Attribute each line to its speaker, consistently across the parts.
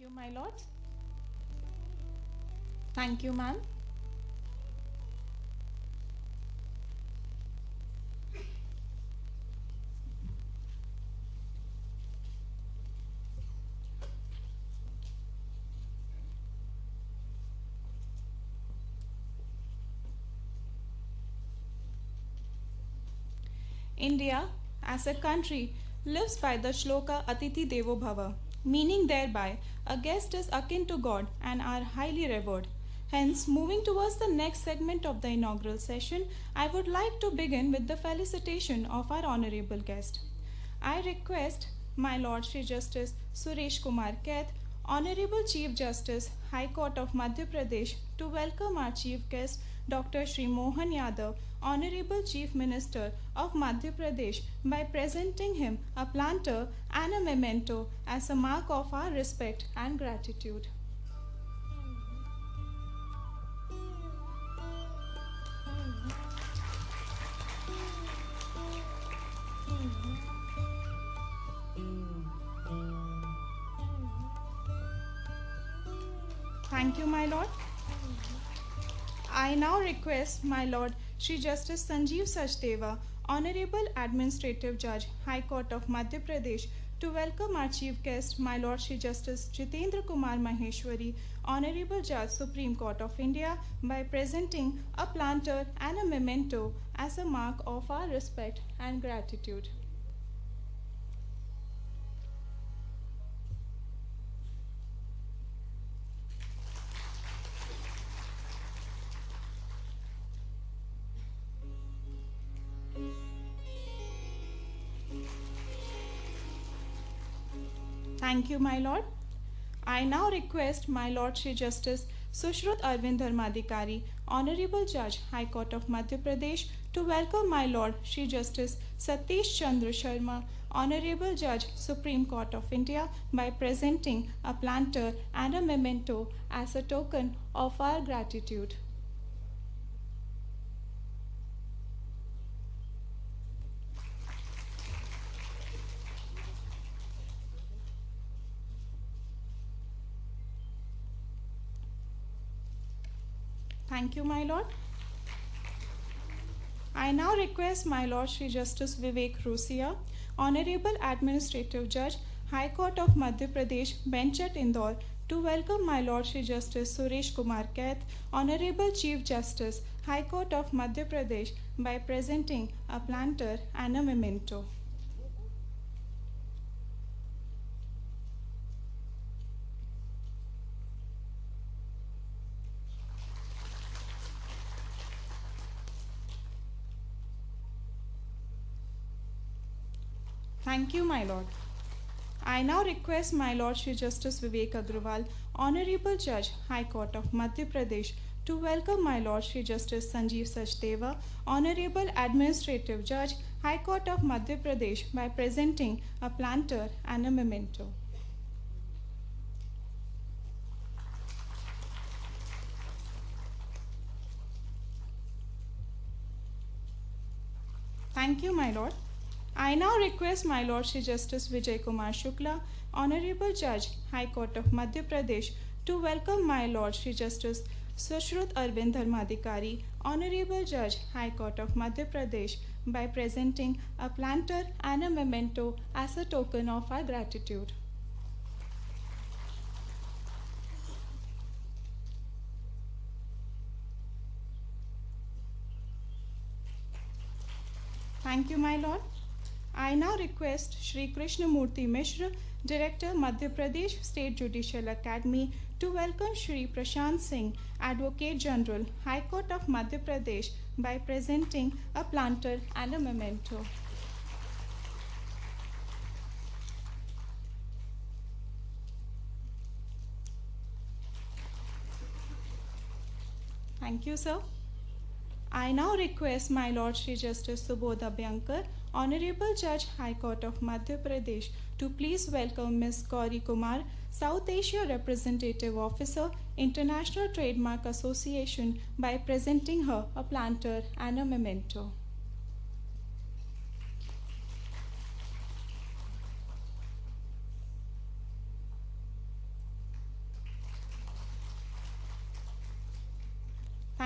Speaker 1: You, my lords. Thank you, ma'am. India, as a country, lives by the shloka Atiti Devo Bhava, meaning thereby a guest is akin to God and are highly revered. Hence, moving towards the next segment of the inaugural session, I would like to begin with the felicitation of our honorable guest. I request my Lord Shri Justice Suresh Kumar Kaith, Honorable Chief Justice, High Court of Madhya Pradesh, to welcome our Chief Guest, Dr. Shri Mohan Yadav, Honorable Chief Minister of Madhya Pradesh, by presenting him a planter and a memento as a mark of our respect and gratitude. Thank you, my Lord. I now request my Lord Shri Justice Sanjeev Sachdeva, Honorable Administrative Judge, High Court of Madhya Pradesh, to welcome our Chief Guest, my Lord Shri Justice Jitendra Kumar Maheshwari, Honorable Judge, Supreme Court of India, by presenting a planter and a memento as a mark of our respect and gratitude. Thank you, my Lord. I now request my Lord Shri Justice Sushruth Arvind Dharmadhikari, Honorable Judge, High Court of Madhya Pradesh, to welcome my Lord Shri Justice Satish Chandra Sharma, Honorable Judge, Supreme Court of India, by presenting a planter and a memento as a token of our gratitude. Thank you, my Lord. I now request my Lord Shri Justice Vivek Rusia, Honorable Administrative Judge, High Court of Madhya Pradesh, Bench at Indore, to welcome my Lord Shri Justice Suresh Kumar Kaith, Honorable Chief Justice, High Court of Madhya Pradesh, by presenting a planter and a memento. Thank you, my Lord. I now request my Lord Shri Justice Vivek Agrawal, Honorable Judge, High Court of Madhya Pradesh, to welcome my Lord Shri Justice Sanjeev Sachdeva, Honorable Administrative Judge, High Court of Madhya Pradesh, by presenting a planter and a memento. Thank you, my Lord. I now request my Lord Shri Justice Vijay Kumar Shukla, Honorable Judge, High Court of Madhya Pradesh, to welcome my Lord Shri Justice Sushruth Arvind Dharmadhikari, Honorable Judge, High Court of Madhya Pradesh, by presenting a planter and a memento as a token of our gratitude. Thank you, my Lord. I now request Shri Krishnamurthy Mishra, Director, Madhya Pradesh State Judicial Academy, to welcome Shri Prashant Singh, Advocate General, High Court of Madhya Pradesh, by presenting a planter and a memento. Thank you, sir. I now request my Lord Shri Justice Subodha Byankar, Honorable Judge, High Court of Madhya Pradesh, to please welcome Ms. Gauri Kumar, South Asia Representative Officer, International Trademark Association, by presenting her a planter and a memento.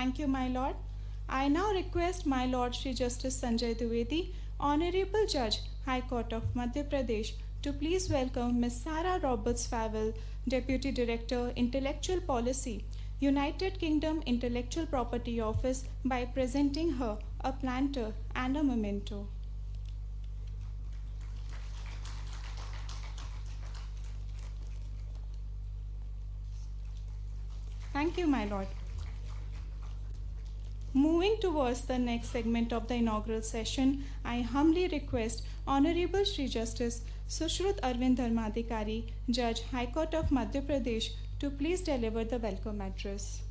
Speaker 1: Thank you, my lord. I now request my lord Shri Justice Sanjay Dwivedi, Honorable Judge, High Court of Madhya Pradesh, to please welcome Ms. Sarah Roberts Favell, Deputy Director, Intellectual Policy, United Kingdom Intellectual Property Office, by presenting her a planter and a memento. Thank you, my lord. Moving towards the next segment of the inaugural session, I humbly request Honorable Shri Justice Sushruth Arvind Dharmadhikari, Judge, High Court of Madhya Pradesh, to please deliver the welcome address.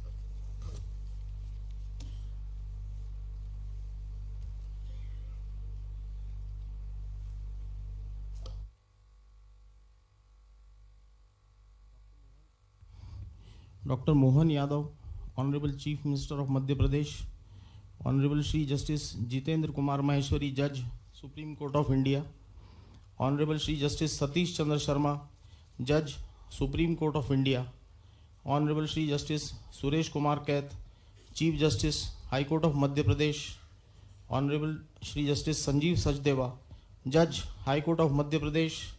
Speaker 2: Dr. Mohan Yadav, Honorable Chief Minister of Madhya Pradesh, Honorable Shri Justice Jitendra Kumar Maheshwari, Judge, Supreme Court of India, Honorable Shri Justice Satish Chandra Sharma, Judge, Supreme Court of India, Honorable Shri Justice Suresh Kumar Kaith, Chief Justice, High Court of Madhya Pradesh, Honorable Shri Justice Sanjeev Sachdeva, Judge, High Court of Madhya Pradesh,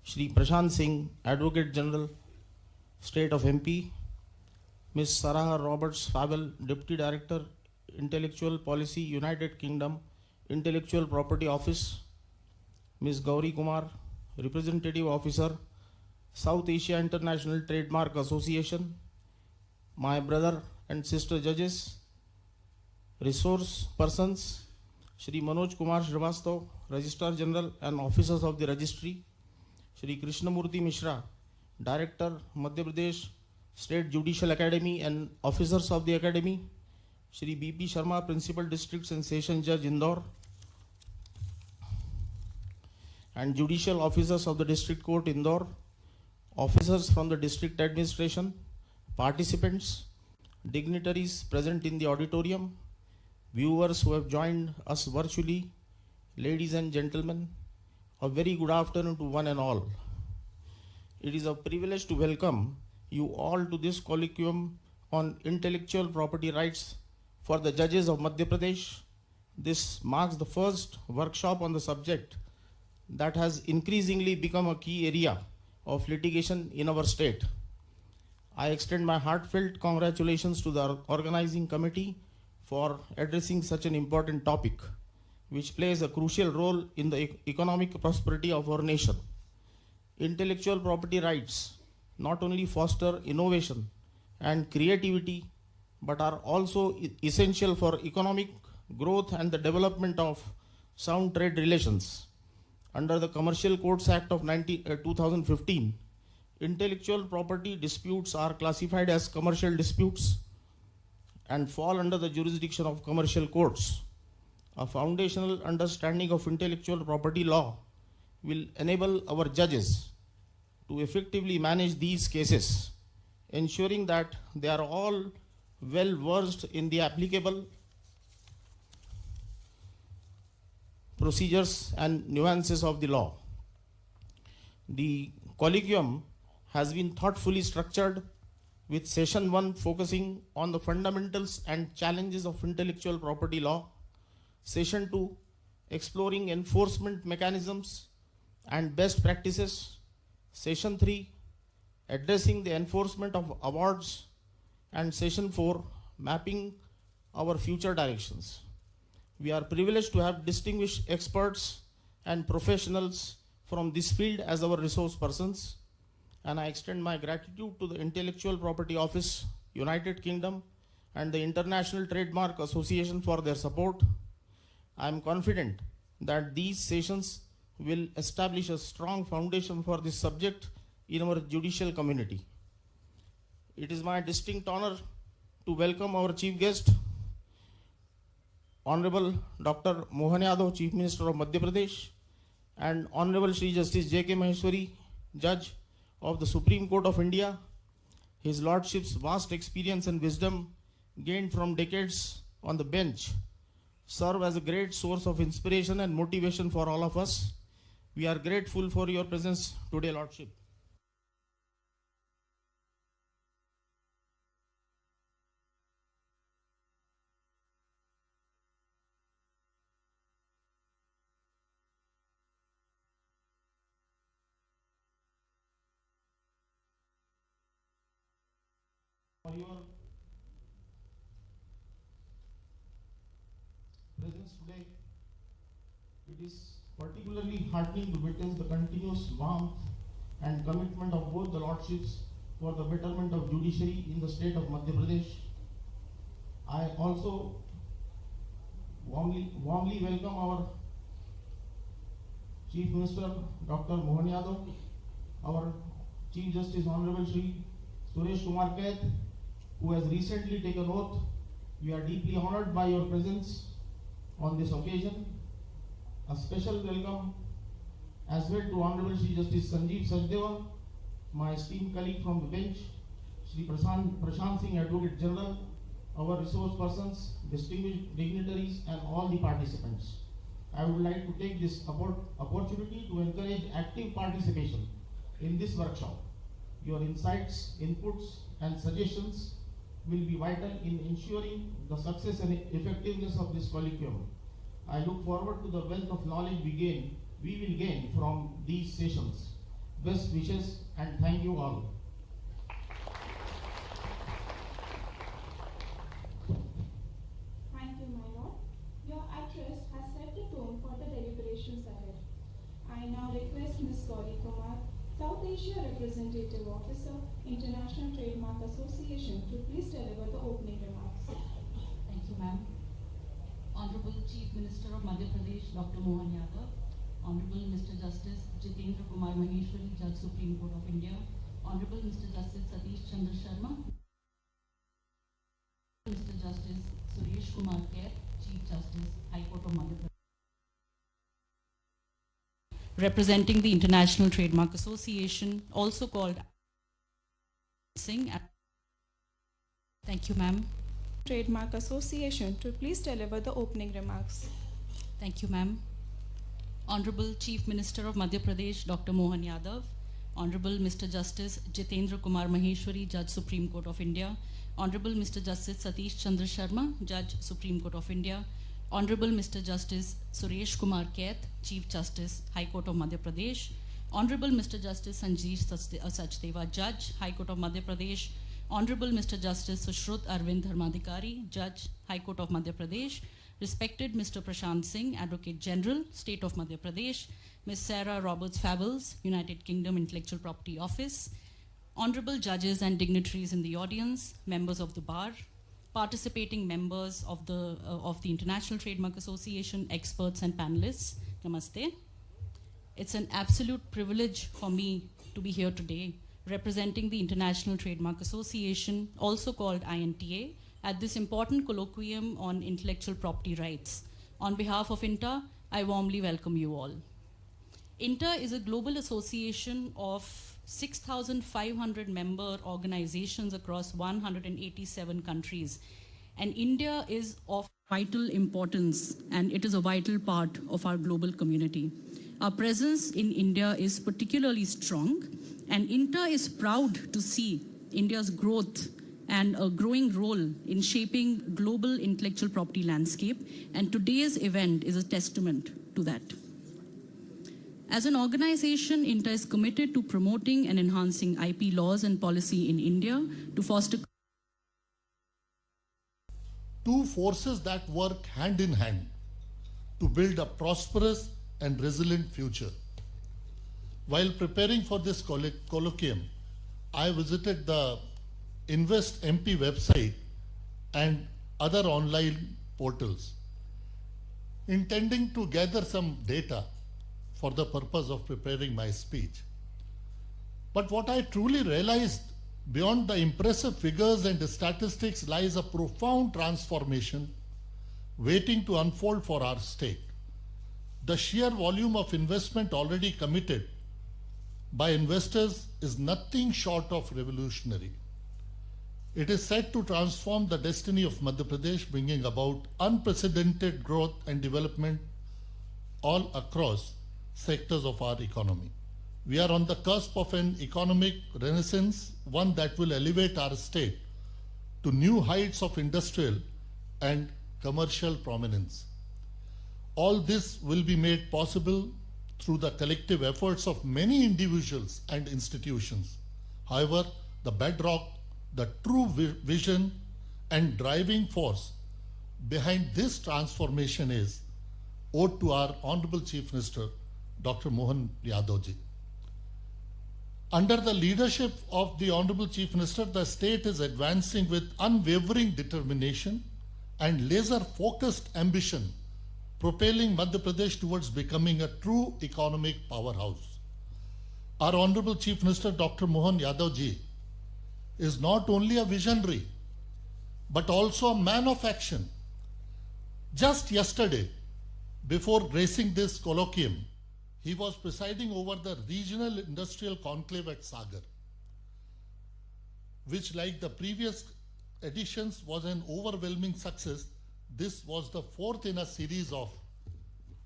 Speaker 2: Shri Prashant Singh, Advocate General, State of MP, Ms. Sarah Roberts Favell, Deputy Director, Intellectual Policy, United Kingdom Intellectual Property Office, Ms. Gauri Kumar, Representative Officer, South Asia International Trademark Association, my brother and sister judges, resource persons, Shri Manoj Kumar Srivastav, Registrar General and Officers of the Registry, Shri Krishnamurti Mishra, Director, Madhya Pradesh State Judicial Academy and Officers of the Academy, Shri B.P. Sharma, Principal Districts and Session Judge, Indore, and Judicial Officers of the District Court, Indore, officers from the District Administration, participants, dignitaries present in the auditorium, viewers who have joined us virtually, ladies and gentlemen, a very good afternoon to one and all. It is a privilege to welcome you all to this colloquium on intellectual property rights for the judges of Madhya Pradesh. This marks the first workshop on the subject that has increasingly become a key area of litigation in our state. I extend my heartfelt congratulations to the organizing committee for addressing such an important topic, which plays a crucial role in the economic prosperity of our nation. Intellectual property rights not only foster innovation and creativity, but are also essential for economic growth and the development of sound trade relations. Under the Commercial Courts Act of 2015, intellectual property disputes are classified as commercial disputes and fall under the jurisdiction of commercial courts. A foundational understanding of intellectual property law will enable our judges to effectively manage these cases, ensuring that they are all well versed in the applicable procedures and nuances of the law. The colloquium has been thoughtfully structured, with session 1 focusing on the fundamentals and challenges of intellectual property law, session 2 exploring enforcement mechanisms and best practices, session 3 addressing the enforcement of awards, and session 4 mapping our future directions. We are privileged to have distinguished experts and professionals from this field as our resource persons, and I extend my gratitude to the Intellectual Property Office, United Kingdom, and the International Trademark Association for their support. I am confident that these sessions will establish a strong foundation for this subject in our judicial community. It is my distinct honor to welcome our chief guest, Honorable Dr. Mohan Yadav, Chief Minister of Madhya Pradesh, and Honorable Shri Justice J.K. Maheshwari, Judge of the Supreme Court of India. His Lordship's vast experience and wisdom gained from decades on the bench serve as a great source of inspiration and motivation for all of us. We are grateful for your presence today, Lordship. for your presence today. It is particularly heartening to witness the continuous warmth and commitment of both the lordships for the betterment of judiciary in the state of Madhya Pradesh. I also warmly welcome our Chief Minister Dr. Mohan Yadav, our Chief Justice Honorable Shri Suresh Kumar Kaith, who has recently taken oath. We are deeply honored by your presence on this occasion. A special welcome as well to Honorable Shri Justice Sanjeev Sachdeva, my esteemed colleague from the bench, Shri Prashant Singh, Advocate General, our resource persons, distinguished dignitaries, and all the participants. I would like to take this opportunity to encourage active participation in this workshop. Your insights, inputs, and suggestions will be vital in ensuring the success and effectiveness of this colloquium. I look forward to the wealth of knowledge we will gain from these sessions. Best wishes and thank you all.
Speaker 1: Thank you, my lord. Your address has set the tone for the deliberations ahead. I now request Ms. Gauri Kumar, South Asia Representative Officer, International Trademark Association, to please deliver the opening remarks.
Speaker 3: Thank you, ma'am. Honorable Chief Minister of Madhya Pradesh, Dr. Mohan Yadav, Honorable Mr. Justice Jitendra Kumar Maheshwari, Judge Supreme Court of India, Honorable Mr. Justice Satish Chandra Sharma, Mr. Justice Suresh Kumar Kaith, Chief Justice, High Court of Madhya Pradesh. Representing the International Trademark Association, also called Singh. Thank you, ma'am.
Speaker 1: Trademark Association to please deliver the opening remarks.
Speaker 3: Thank you, ma'am. Honorable Chief Minister of Madhya Pradesh, Dr. Mohan Yadav, Honorable Mr. Justice Jitendra Kumar Maheshwari, Judge Supreme Court of India, Honorable Mr. Justice Satish Chandra Sharma, Judge Supreme Court of India, Honorable Mr. Justice Suresh Kumar Kaith, Chief Justice, High Court of Madhya Pradesh, Honorable Mr. Justice Sanjeev Sachdeva, Judge, High Court of Madhya Pradesh, Honorable Mr. Justice Sushruta Arvind Dharmadhikari, Judge, High Court of Madhya Pradesh, respected Mr. Prashant Singh, Advocate General, State of Madhya Pradesh, Ms. Sarah Roberts-Fabels, United Kingdom Intellectual Property Office, honorable judges and dignitaries in the audience, members of the bar, participating members of the International Trademark Association, experts and panelists, namaste. It's an absolute privilege for me to be here today representing the International Trademark Association, also called INTA, at this important colloquium on intellectual property rights. On behalf of INTA, I warmly welcome you all. INTA is a global association of 6,500 member organizations across 187 countries. And India is of vital importance, and it is a vital part of our global community. Our presence in India is particularly strong, and INTA is proud to see India's growth and a growing role in shaping global intellectual property landscape, and today's event is a testament to that. As an organization, INTA is committed to promoting and enhancing IP laws and policy in India to foster
Speaker 4: two forces that work hand in hand to build a prosperous and resilient future. While preparing for this colloquium, I visited the Invest MP website and other online portals, intending to gather some data for the purpose of preparing my speech. But what I truly realized, beyond the impressive figures and the statistics lies a profound transformation waiting to unfold for our state. The sheer volume of investment already committed by investors is nothing short of revolutionary. It is set to transform the destiny of Madhya Pradesh, bringing about unprecedented growth and development all across sectors of our economy. We are on the cusp of an economic renaissance, one that will elevate our state to new heights of industrial and commercial prominence. All this will be made possible through the collective efforts of many individuals and institutions. However, the bedrock the true vision and driving force behind this transformation is owed to our Honorable Chief Minister, Dr. Mohan Yadav ji. Under the leadership of the Honorable Chief Minister, the state is advancing with unwavering determination and laser-focused ambition, propelling Madhya Pradesh towards becoming a true economic powerhouse. Our Honorable Chief Minister, Dr. Mohan Yadav ji, is not only a visionary, but also a man of action. Just yesterday, before gracing this colloquium, he was presiding over the regional industrial conclave at Sagar, which, like the previous editions, was an overwhelming success. This was the fourth in a series of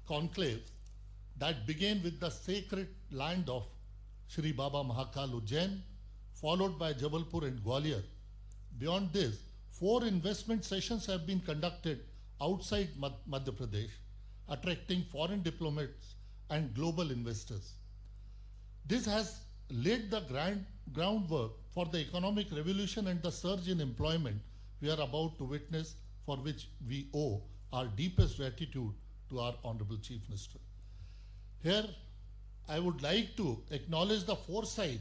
Speaker 4: conclaves that began with the sacred land of Shri Baba Mahakal Ujjain, followed by Jabalpur and Gwalior. Beyond this, 4 investment sessions have been conducted outside Madhya Pradesh, attracting foreign diplomats and global investors. This has laid the groundwork for the economic revolution and the surge in employment we are about to witness, for which we owe our deepest gratitude to our Honorable Chief Minister. Here, I would like to acknowledge the foresight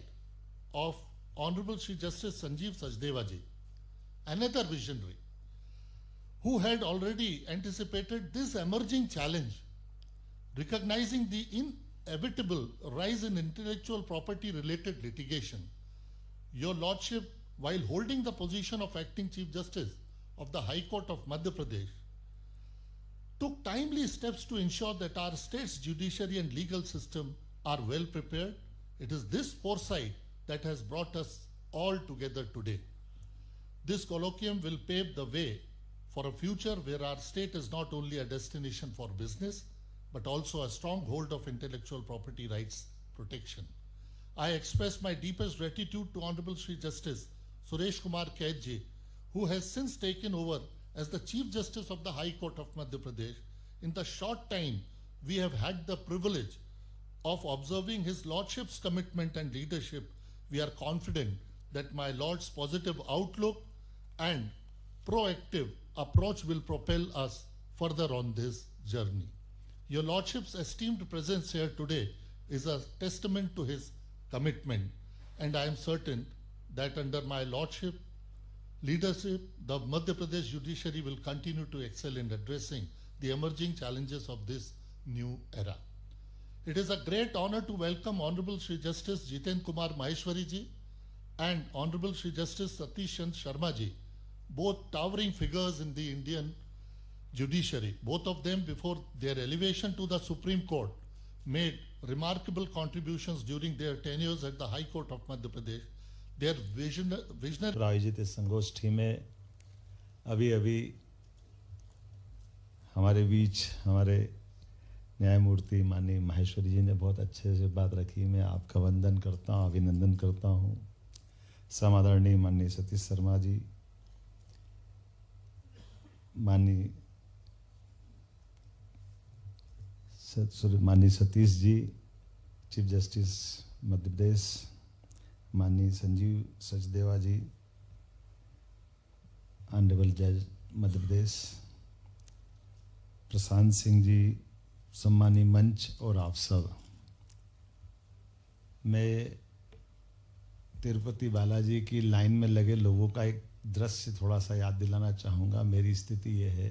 Speaker 4: of Honorable Shri Justice Sanjeev Sachdeva ji, another visionary, who had already anticipated this emerging challenge, recognizing the inevitable rise in intellectual property related litigation. Your Lordship, while holding the position of Acting Chief Justice of the High Court of Madhya Pradesh, took timely steps to ensure that our state's judiciary and legal system are well prepared. It is this foresight that has brought us all together today. This colloquium will pave the way for a future where our state is not only a destination for business, but also a stronghold of intellectual property rights protection. I express my deepest gratitude to Honorable Shri Justice Suresh Kumar Kaid ji, who has since taken over as the Chief Justice of the High Court of Madhya Pradesh. In the short time we have had the privilege of observing his Lordship's commitment and leadership, we are confident that my Lord's positive outlook and proactive approach will propel us further on this journey. Your Lordship's esteemed presence here today is a testament to his commitment, and I am certain that under my Lordship leadership, the Madhya Pradesh judiciary will continue to excel in addressing the emerging challenges of this new era. It is a great honor to welcome Honorable Shri Justice Jiten Kumar Maheshwari ji and Honorable Shri Justice Satish Chand Sharma ji, both towering figures in the Indian judiciary. Both of them, before their elevation to the Supreme Court, made remarkable contributions during their tenures at the High Court of Madhya Pradesh. Their visionary
Speaker 5: आयोजित इस संगोष्ठी में अभी हमारे बीच हमारे न्यायमूर्ति माननीय माहेश्वरी जी ने बहुत अच्छे से बात रखी। मैं आपका वंदन करता हूँ, अभिनंदन करता हूँ। समादरणीय माननीय सतीश शर्मा जी, माननीय सतीश जी, चीफ जस्टिस मध्य प्रदेश, माननीय संजीव सचदेवा जी, ऑनरेबल जज मध्य प्रदेश, प्रशांत सिंह जी, सम्मानीय मंच और आप सब। मैं तिरुपति बालाजी की लाइन में लगे लोगों का एक दृश्य थोड़ा सा याद दिलाना चाहूँगा। मेरी स्थिति ये है,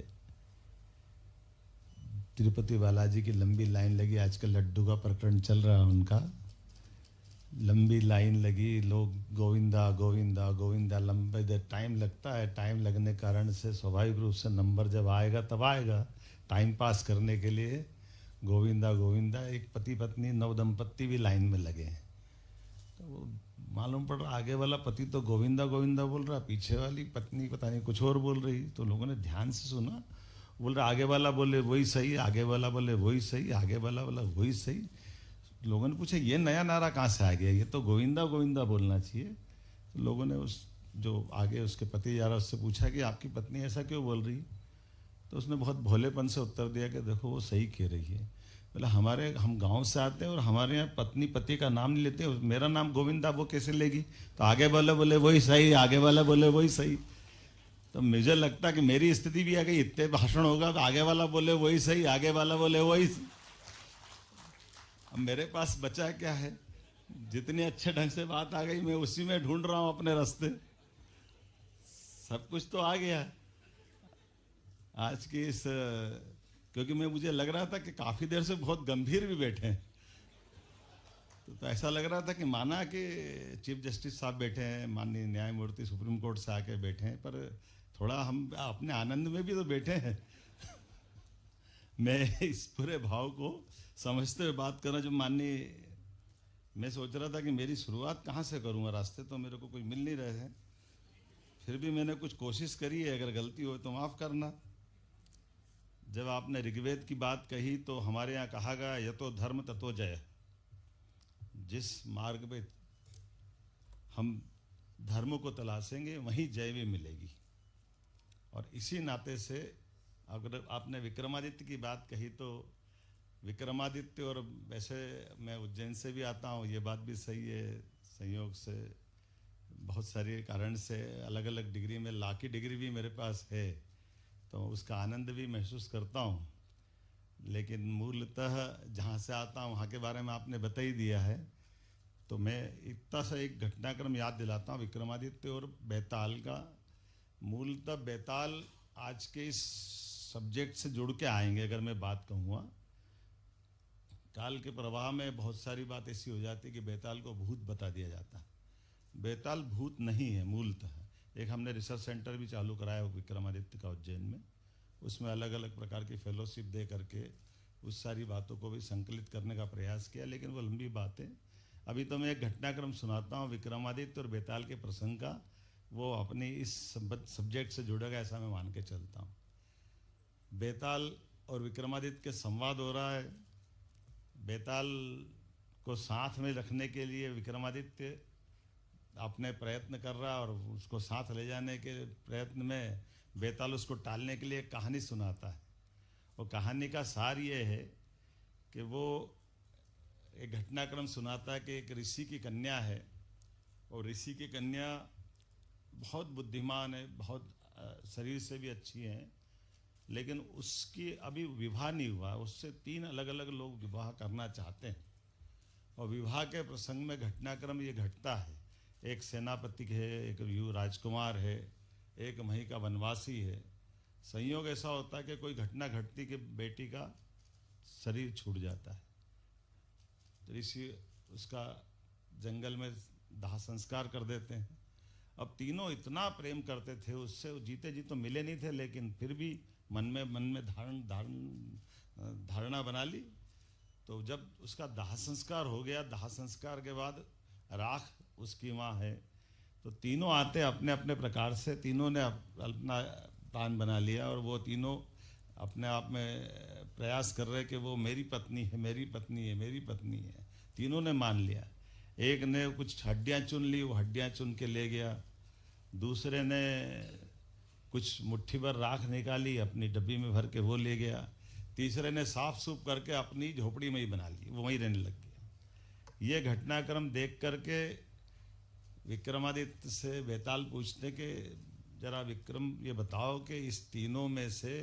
Speaker 5: तिरुपति बालाजी की लंबी लाइन लगी, आजकल लड्डू का प्रकरण चल रहा है उनका। लंबी लाइन लगी, लोग गोविंदा गोविंदा गोविंदा, लंबे देर टाइम लगता है। टाइम लगने कारण से स्वाभाविक रूप से नंबर जब आएगा तब आएगा। टाइम पास करने के लिए गोविंदा गोविंदा, एक पति पत्नी नवदंपति भी लाइन में लगे हैं। तो मालूम पड़ रहा आगे वाला पति तो गोविंदा गोविंदा बोल रहा, पीछे वाली पत्नी पता नहीं कुछ और बोल रही। तो लोगों ने ध्यान से सुना, बोल रहा आगे वाला बोले वही सही, आगे वाला बोले वही सही, आगे वाला बोला वही सही। लोगों ने पूछा ये नया नारा कहाँ से आ गया, ये तो गोविंदा गोविंदा बोलना चाहिए। तो लोगों ने उस जो आगे उसके पति जा रहा उससे पूछा कि आपकी पत्नी ऐसा क्यों बोल रही। तो उसने बहुत भोलेपन से उत्तर दिया कि देखो वो सही कह रही है। बोला हम गांव से आते हैं और हमारे यहाँ पत्नी पति का नाम नहीं लेते, मेरा नाम गोविंदा वो कैसे लेगी? तो आगे वाले बोले वही सही, आगे वाला बोले वही सही। तो मुझे लगता कि मेरी स्थिति भी आ गई, इतने भाषण होगा तो आगे वाला बोले वही सही, आगे वाला बोले वही सही। अब मेरे पास बचा क्या है? जितनी अच्छे ढंग से बात आ गई मैं उसी में ढूंढ रहा हूं अपने रास्ते। सब कुछ तो आ गया आज की इस, क्योंकि मुझे लग रहा था कि काफी देर से बहुत गंभीर भी बैठे हैं, तो ऐसा लग रहा था कि माना कि चीफ जस्टिस साहब बैठे हैं, माननीय न्यायमूर्ति सुप्रीम कोर्ट से आके बैठे हैं, पर थोड़ा हम अपने आनंद में भी तो बैठे हैं। मैं इस पूरे भाव को समझते हुए बात कर रहा, जो माननीय, मैं सोच रहा था कि मेरी शुरुआत कहाँ से करूँगा, रास्ते तो मेरे को कोई मिल नहीं रहे हैं, फिर भी मैंने कुछ कोशिश करी है, अगर गलती हो तो माफ़ करना। जब आपने ऋग्वेद की बात कही तो हमारे यहाँ कहा गया यतो धर्म ततो जय। जिस मार्ग पे हम धर्म को तलाशेंगे वहीं जय भी मिलेगी। और इसी नाते से अगर आपने विक्रमादित्य की बात कही तो विक्रमादित्य, और वैसे मैं उज्जैन से भी आता हूँ, ये बात भी सही है, संयोग से बहुत सारे कारण से अलग अलग डिग्री में, लॉ की डिग्री भी मेरे पास है, तो उसका आनंद भी महसूस करता हूँ। लेकिन मूलतः जहाँ से आता हूँ वहाँ के बारे में आपने बता ही दिया है, तो मैं इतना सा एक घटनाक्रम याद दिलाता हूँ विक्रमादित्य और बैताल का। मूलतः बैताल आज के इस सब्जेक्ट से जुड़ के आएंगे अगर मैं बात कहूँगा। काल के प्रवाह में बहुत सारी बात ऐसी हो जाती है कि बैताल को भूत बता दिया जाता है। बैताल भूत नहीं है मूलतः। एक हमने रिसर्च सेंटर भी चालू कराया विक्रमादित्य का उज्जैन में, उसमें अलग अलग प्रकार की फेलोशिप दे करके उस सारी बातों को भी संकलित करने का प्रयास किया, लेकिन वो लंबी बात है। अभी तो मैं एक घटनाक्रम सुनाता हूँ विक्रमादित्य और बैताल के प्रसंग का, वो अपनी इस सब्जेक्ट से जुड़ेगा ऐसा मैं मान के चलता हूँ। बैताल और विक्रमादित्य के संवाद हो रहा है। बैताल को साथ में रखने के लिए विक्रमादित्य अपने प्रयत्न कर रहा है और उसको साथ ले जाने के प्रयत्न में बैताल उसको टालने के लिए एक कहानी सुनाता है। और कहानी का सार ये है कि वो एक घटनाक्रम सुनाता है कि एक ऋषि की कन्या है, और ऋषि की कन्या बहुत बुद्धिमान है, बहुत शरीर से भी अच्छी है, लेकिन उसकी अभी विवाह नहीं हुआ। उससे 3 अलग अलग लोग विवाह करना चाहते हैं, और विवाह के प्रसंग में घटनाक्रम ये घटता है। एक सेनापति है, एक युव राजकुमार है, एक मही का वनवासी है। संयोग ऐसा होता है कि कोई घटना घटती कि बेटी का शरीर छूट जाता है, तो ऋषि उसका जंगल में दाह संस्कार कर देते हैं। अब तीनों इतना प्रेम करते थे उससे, जीते जी तो मिले नहीं थे, लेकिन फिर भी मन में धारणा बना ली। तो जब उसका दाह संस्कार हो गया, दाह संस्कार के बाद राख उसकी माँ है, तो तीनों आते अपने अपने प्रकार से, तीनों ने अपना प्लान बना लिया, और वो तीनों अपने आप में प्रयास कर रहे कि वो मेरी पत्नी है, मेरी पत्नी है, मेरी पत्नी है। तीनों ने मान लिया। एक ने कुछ हड्डियाँ चुन ली, वो हड्डियाँ चुन के ले गया। दूसरे ने कुछ मुट्ठी भर राख निकाली, अपनी डब्बी में भर के वो ले गया। तीसरे ने साफ सूफ करके अपनी झोपड़ी में ही बना ली, वो वहीं रहने लग गया। ये घटनाक्रम देख करके विक्रमादित्य से बैताल पूछते कि जरा विक्रम ये बताओ कि इस तीनों में से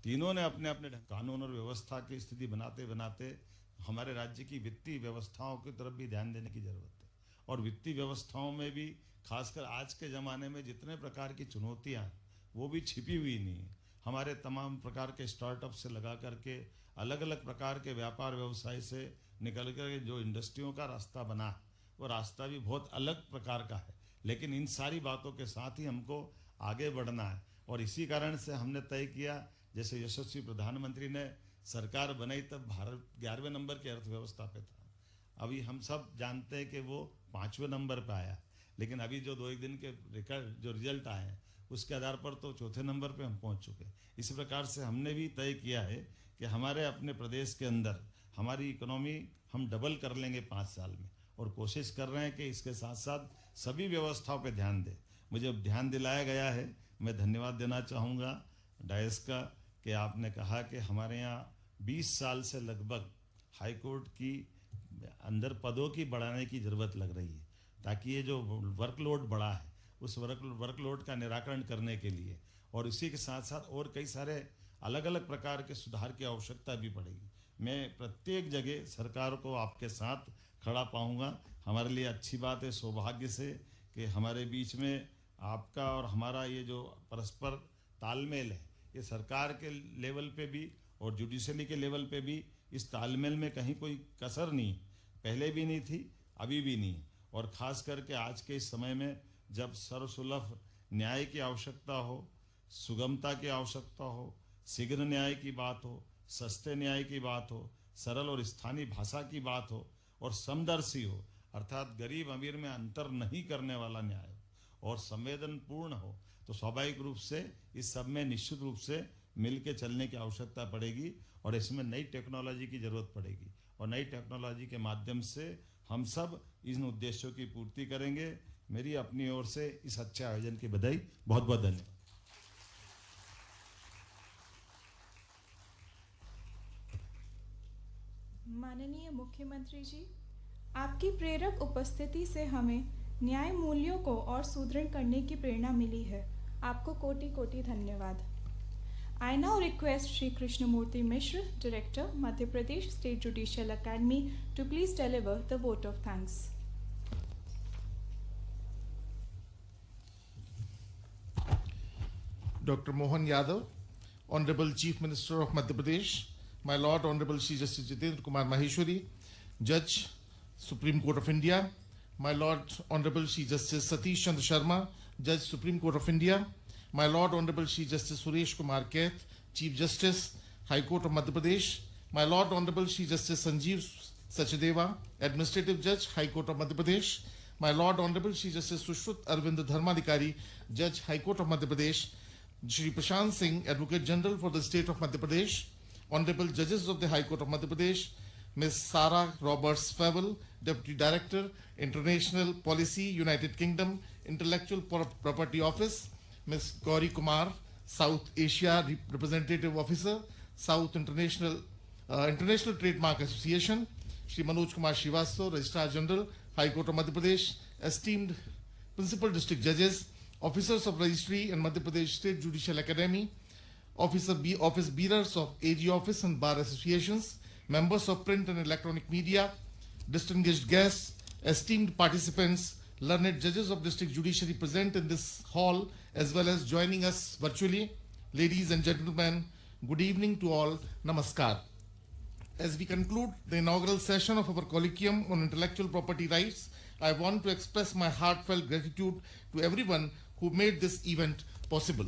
Speaker 5: तीनों ने अपने अपने कानून और व्यवस्था की स्थिति बनाते बनाते हमारे राज्य की वित्तीय व्यवस्थाओं की तरफ भी ध्यान देने की जरूरत है। और वित्तीय व्यवस्थाओं में भी खासकर आज के ज़माने में जितने प्रकार की चुनौतियाँ हैं वो भी छिपी हुई नहीं है। हमारे तमाम प्रकार के स्टार्टअप से लगा करके अलग अलग प्रकार के व्यापार व्यवसाय से निकल कर जो इंडस्ट्रियों का रास्ता बना है, वो रास्ता भी बहुत अलग प्रकार का है। लेकिन इन सारी बातों के साथ ही हमको आगे बढ़ना है, और इसी कारण से हमने तय किया, जैसे यशस्वी प्रधानमंत्री ने सरकार बनाई तब भारत 11वें नंबर की अर्थव्यवस्था पे था। अभी हम सब जानते हैं कि वो 5वें नंबर पे आया, लेकिन अभी जो 2-1 दिन के रिजल्ट आए हैं उसके आधार पर तो 4थे नंबर पे हम पहुंच चुके। इसी प्रकार से हमने भी तय किया है कि हमारे अपने प्रदेश के अंदर हमारी इकोनॉमी हम डबल कर लेंगे 5 साल में, और कोशिश कर रहे हैं कि इसके साथ साथ सभी व्यवस्थाओं पे ध्यान दें। मुझे ध्यान दिलाया गया है, मैं धन्यवाद देना चाहूँगा डायस का, कि आपने कहा कि हमारे यहाँ 20 साल से लगभग हाई कोर्ट की अंदर पदों की बढ़ाने की ज़रूरत लग रही है, ताकि ये जो वर्कलोड बढ़ा है उस वर्कलोड का निराकरण करने के लिए, और इसी के साथ साथ और कई सारे अलग अलग प्रकार के सुधार की आवश्यकता भी पड़ेगी। मैं प्रत्येक जगह सरकार को आपके साथ खड़ा पाऊंगा। हमारे लिए अच्छी बात है, सौभाग्य से, कि हमारे बीच में आपका और हमारा ये जो परस्पर तालमेल है, ये सरकार के लेवल पे भी और जुडिशरी के लेवल पे भी इस तालमेल में कहीं कोई कसर नहीं, पहले भी नहीं थी, अभी भी नहीं। और ख़ास करके आज के इस समय में जब सर्वसुलभ न्याय की आवश्यकता हो, सुगमता की आवश्यकता हो, शीघ्र न्याय की बात हो, सस्ते न्याय की बात हो, सरल और स्थानीय भाषा की बात हो, और समदर्शी हो, अर्थात गरीब अमीर में अंतर नहीं करने वाला न्याय हो और संवेदनपूर्ण हो, तो स्वाभाविक रूप से इस सब में निश्चित रूप से मिल के चलने की आवश्यकता पड़ेगी और इसमें नई टेक्नोलॉजी की ज़रूरत पड़ेगी। और नई टेक्नोलॉजी के माध्यम से हम सब इन उद्देश्यों की पूर्ति करेंगे। मेरी अपनी ओर से इस अच्छे आयोजन की बधाई। बहुत बहुत धन्यवाद।
Speaker 1: माननीय मुख्यमंत्री जी, आपकी प्रेरक उपस्थिति से हमें न्याय मूल्यों को और सुदृढ़ करने की प्रेरणा मिली है। आपको कोटि कोटि धन्यवाद। I now request Shri Krishnamurti Mishra, Director, Madhya Pradesh State Judicial Academy, to please deliver the vote of thanks.
Speaker 6: Dr. Mohan Yadav, Honorable Chief Minister of Madhya Pradesh, my Lord Honorable Shri Justice Jitendra Kumar Maheshwari, Judge, Supreme Court of India, my Lord Honorable Shri Justice Satish Chandra Sharma, Judge, Supreme Court of India, my Lord Honorable Shri Justice Suresh Kumar Kaith, Chief Justice, High Court of Madhya Pradesh, my Lord Honorable Shri Justice Sanjeev Sachdeva, Administrative Judge, High Court of Madhya Pradesh, my Lord Honorable Shri Justice Sushruta Arvind Dharmadhikari, Judge, High Court of Madhya Pradesh, Shri Prashant Singh, Advocate General for the State of Madhya Pradesh, Honorable Judges of the High Court of Madhya Pradesh, Ms. Sarah Roberts Favell, Deputy Director, International Policy, United Kingdom, Intellectual Property Office, Ms. Gauri Kumar, South Asia Representative Officer, South International Trademark Association, Shri Manoj Kumar Srivastava, Registrar General, High Court of Madhya Pradesh, esteemed Principal District Judges, Officers of Registry and Madhya Pradesh State Judicial Academy, Office Bearers of AG Office and Bar Associations, members of print and electronic media, distinguished guests, esteemed participants, learned judges of district judiciary present in this hall as well as joining us virtually. Ladies and gentlemen, good evening to all. Namaskar. As we conclude the inaugural session of our Colloquium on Intellectual Property Rights, I want to express my heartfelt gratitude to everyone who made this event possible.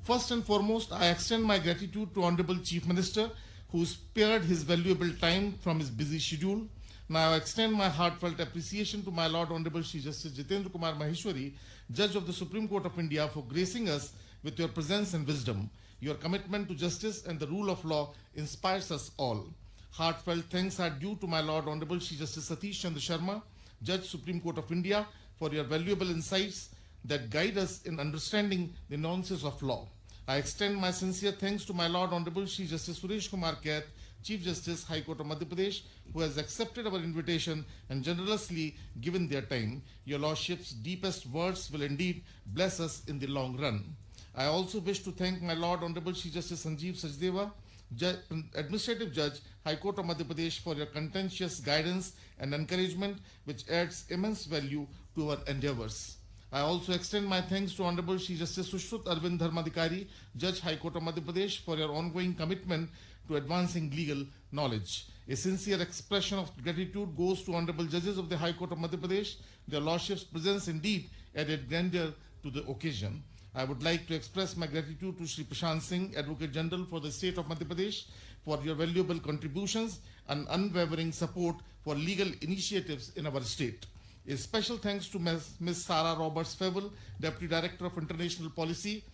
Speaker 6: First and foremost, I extend my gratitude to Honorable Chief Minister who spared his valuable time from his busy schedule. Now I extend my heartfelt appreciation to my Lord Honorable Shri Justice Jitendra Kumar Maheshwari, Judge of the Supreme Court of India, for gracing us with your presence and wisdom. Your commitment to justice and the rule of law inspires us all. Heartfelt thanks are due to my Lord Honorable Shri Justice Satish Chandra Sharma, Judge, Supreme Court of India, for your valuable insights that guide us in understanding the nuances of law. I extend my sincere thanks to my Lord Honorable Shri Justice Suresh Kumar Kaith, Chief Justice, High Court of Madhya Pradesh, who has accepted our invitation and generously given their time. Your Lordship's deepest words will indeed bless us in the long run. I also wish to thank my Lord Honorable Shri Justice Sanjeev Sachdeva, Administrative Judge, High Court of Madhya Pradesh, for your contentious guidance and encouragement, which adds immense value to our endeavors. I also extend my thanks to Honorable Shri Justice Sushruta Arvind Dharmadhikari, Judge, High Court of Madhya Pradesh, for your ongoing commitment to advancing legal knowledge. A sincere expression of gratitude goes to Honorable Judges of the High Court of Madhya Pradesh. Their Lordship's presence indeed added grandeur to the occasion. I would like to express my gratitude to Shri Prashant Singh, Advocate General for the State of Madhya Pradesh, for your valuable contributions and unwavering support for legal initiatives in our state. A special thanks to Ms. Sarah Roberts Favell, Deputy Director of International Policy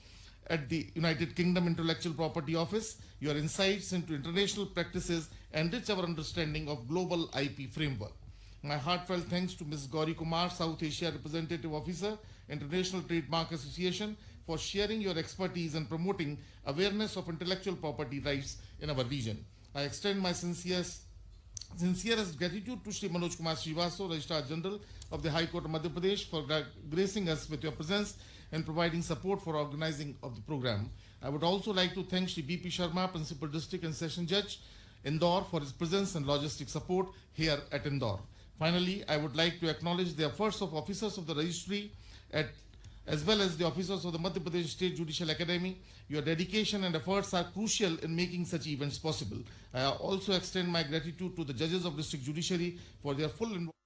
Speaker 6: at the United Kingdom Intellectual Property Office. Your insights into international practices enrich our understanding of global IP framework. My heartfelt thanks to Ms. Gauri Kumar, South Asia Representative Officer, International Trademark Association, for sharing your expertise and promoting awareness of intellectual property rights in our region. I extend my sincerest sincerest gratitude to Shri Manoj Kumar Srivastav, Registrar General of the High Court of Madhya Pradesh, for gracing us with your presence and providing support for organizing of the program. I would also like to thank Shri B.P. Sharma, Principal District and Session Judge, Indore, for his presence and logistic support here at Indore. Finally, I would like to acknowledge the efforts of officers of the registry as well as the officers of the Madhya Pradesh State Judicial Academy. Your dedication and efforts are crucial in making such events possible. I also extend my gratitude to the judges of District Judiciary for their full involvement.